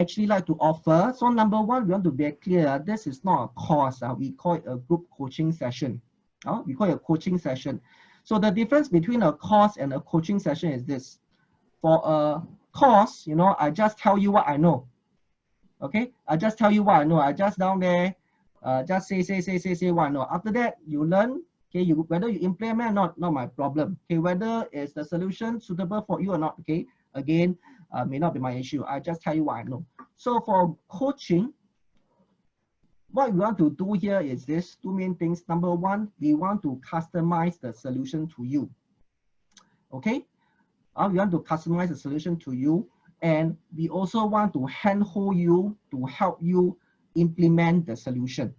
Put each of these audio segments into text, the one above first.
actually like to offer. So number one, we want to be clear, this is not a course. We call it a group coaching session. We call it a coaching session. So the difference between a course and a coaching session is this. For a course, you know, I just tell you what I know. Okay, I just tell you what I know. I just down there, just say what I know. After that, you learn. Okay, whether you implement or not my problem. Okay, whether is the solution suitable for you or not. Okay, again, may not be my issue. I just tell you what I know. So for coaching, what we want to do here is this two main things. Number one, we want to customize the solution to you. Okay, we want to customize the solution to you, and we also want to handhold you to help you implement the solution.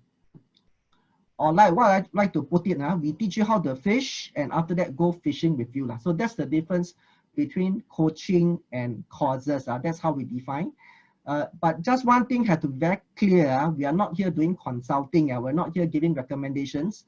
Or like what I like to put it, we teach you how to fish, and after that go fishing with you. So that's the difference between coaching and courses. That's how we define. But just one thing has to be very clear. We are not here doing consulting. We're not here giving recommendations.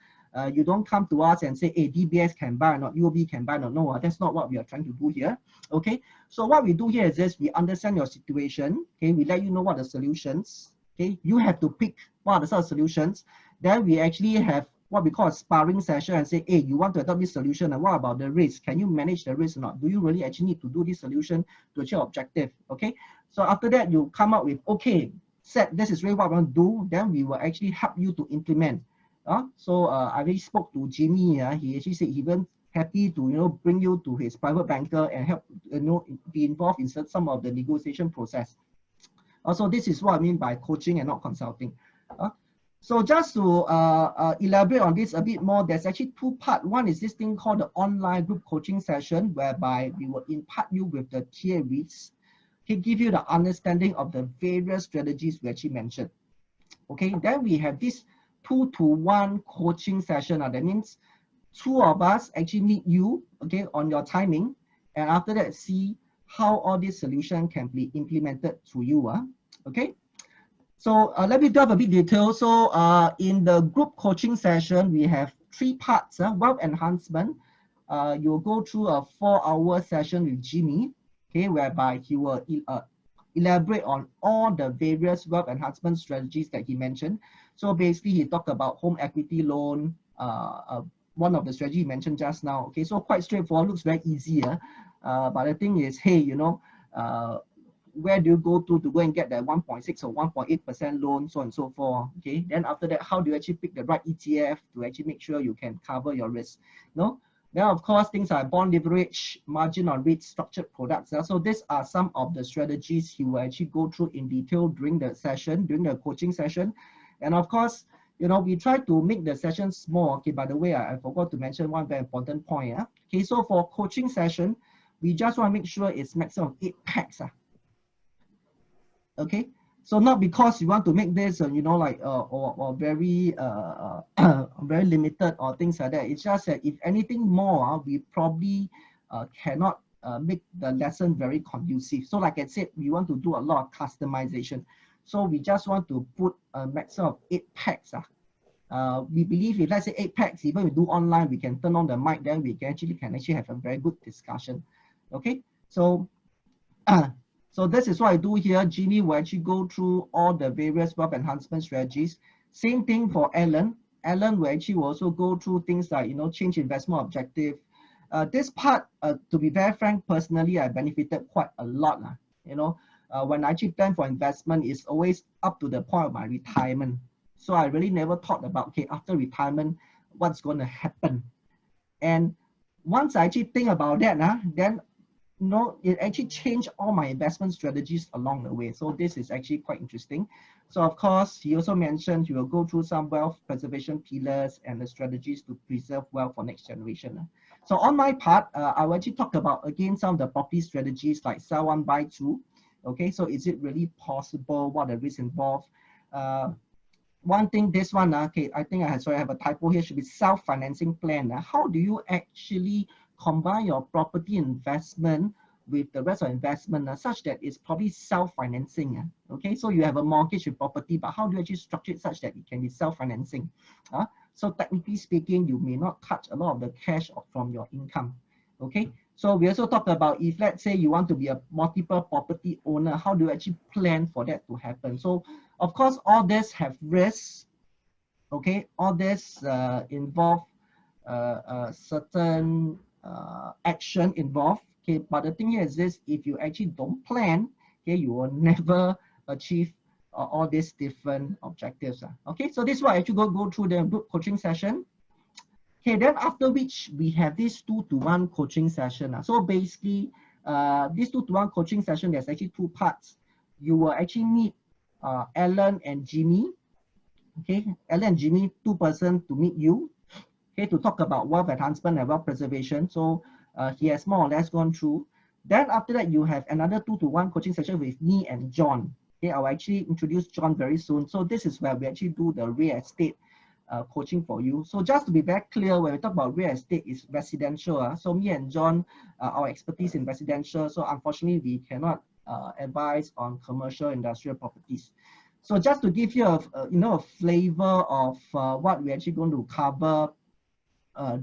You don't come to us and say, hey, DBS can buy or not, UOB can buy or not. No, that's not what we are trying to do here. Okay, so what we do here is this: we understand your situation. Okay, we let you know what the solutions. Okay, you have to pick what are the sort of solutions. Then we actually have what we call a sparring session and say, hey, you want to adopt this solution, and what about the risk? Can you manage the risk or not? Do you really actually need to do this solution to achieve your objective? Okay, so after that, you come up with, okay, this is really what I want to do. Then we will actually help you to implement. So I already spoke to Jimmy. He actually said he went happy to bring you to his private banker and help be involved in some of the negotiation process. Also, this is what I mean by coaching and not consulting. So just to elaborate on this a bit more, there's actually two parts. One is this thing called the online group coaching session, whereby we will impart you with the theories, okay, give you the understanding of the various strategies we actually mentioned. Okay, then we have this 2-to-1 coaching session. That means two of us actually meet you, okay, on your timing, and after that see how all this solution can be implemented through you. Okay. So let me delve a bit detail. So in the group coaching session, we have three parts. Wealth enhancement. You'll go through a 4-hour session with Jimmy, okay, whereby he will elaborate on all the various wealth enhancement strategies that he mentioned. So basically, he talked about home equity loan, one of the strategy he mentioned just now. Okay, so quite straightforward, looks very easy. But the thing is, hey, where do you go to go and get that 1.6 or 1.8% loan, so on and so forth. Okay, then after that, how do you actually pick the right ETF to actually make sure you can cover your risk? Then of course, things like bond leverage, margin on risk, structured products. So these are some of the strategies he will actually go through in detail during the session, during the coaching session. And of course, we try to make the session small. Okay, by the way, I forgot to mention one very important point. Okay, so for coaching session, we just want to make sure it's maximum 8 packs. Okay, so not because you want to make this, or very very limited or things like that. It's just that if anything more, we probably cannot make the lesson very conducive. So like I said, we want to do a lot of customization. So we just want to put a maximum of 8 packs. We believe if let's say 8 packs, even we do online, we can turn on the mic, then we can actually have a very good discussion. Okay, so so this is what I do here. Jimmy will actually go through all the various wealth enhancement strategies. Same thing for Alan. Alan will actually also go through things like, change investment objective. This part, to be very frank, personally, I benefited quite a lot. When I actually plan for investment, it's always up to the point of my retirement. So I really never thought about, okay, after retirement, what's going to happen? And once I actually think about that, then it actually changed all my investment strategies along the way. So this is actually quite interesting. So of course, he also mentioned he will go through some wealth preservation pillars and the strategies to preserve wealth for next generation. So on my part, I will actually talk about, again, some of the property strategies like sell one, buy two. Okay, so is it really possible? What are the risks involved? One thing, this one, okay, I think I have a typo here, should be self-financing plan. How do you actually combine your property investment with the rest of investment such that it's probably self-financing? Okay, so you have a mortgage with property, but how do you actually structure it such that it can be self-financing? So technically speaking, you may not touch a lot of the cash from your income. Okay, So we also talk about if let's say you want to be a multiple property owner, how do you actually plan for that to happen? So of course, all this have risks. Okay, all this involve certain action involved. Okay, but the thing here is this: if you actually don't plan, okay, you will never achieve all these different objectives. Okay, so this is what I actually go through the group coaching session. Okay, then after which we have this 2-to-1 coaching session. So basically, this 2-to-1 coaching session, there's actually two parts. You will actually meet Alan and Jimmy. Okay, Alan and Jimmy, two person to meet you. Okay, to talk about wealth enhancement and wealth preservation. So he has more or less gone through. Then after that, you have another 2-to-1 coaching session with me and John. Okay, I'll actually introduce John very soon. So this is where we actually do the real estate coaching for you. So just to be very clear, when we talk about real estate, is residential. So me and John, our expertise in residential. So unfortunately, we cannot advise on commercial industrial properties. So just to give you a flavor of what we're actually going to cover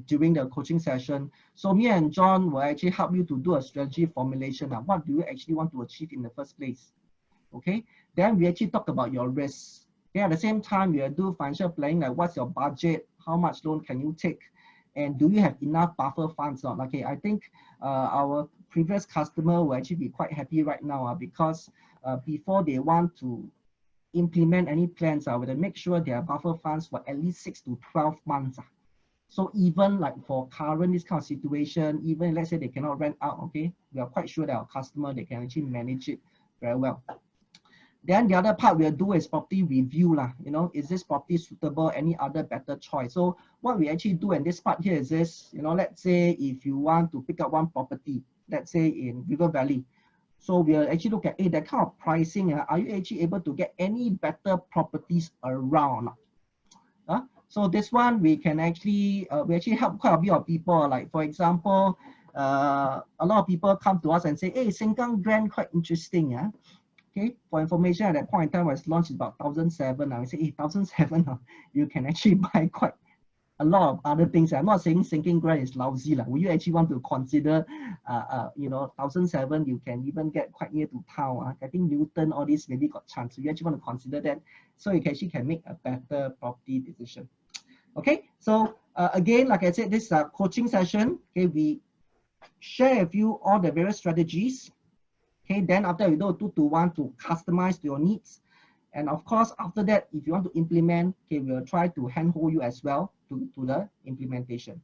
during the coaching session. So me and John will actually help you to do a strategy formulation. What do you actually want to achieve in the first place? Okay, then we actually talk about your risks. Okay, at the same time, we will do financial planning, like what's your budget, how much loan can you take, and do you have enough buffer funds or not? Okay, I think our previous customer will actually be quite happy right now because before they want to implement any plans, we will make sure they have buffer funds for at least 6 to 12 months. So even like for current this kind of situation, even let's say they cannot rent out, okay, we are quite sure that our customer, they can actually manage it very well. Then the other part we'll do is property review. Is this property suitable? Any other better choice? So what we actually do in this part here is this, let's say if you want to pick up one property, let's say in River Valley. So we'll actually look at, that kind of pricing, are you actually able to get any better properties around? So this one, we can actually, we actually help quite a bit of people. Like for example, a lot of people come to us and say, hey, Sengkang Grand quite interesting. Okay, for information, at that point in time was launched about 1,007. I say, hey, 1,007, you can actually buy quite a lot of other things. I'm not saying Sengkang Grand is lousy. Would you actually want to consider, 1,007, you can even get quite near to town. I think Newton, all this maybe got chance. So you actually want to consider that, so you actually can make a better property decision. Okay, so again, like I said, this is a coaching session. Okay, we share with you all the various strategies. Okay, then after we do a 2-to-1 to customize to your needs. And of course, after that, if you want to implement, okay, we'll try to handhold you as well to the implementation.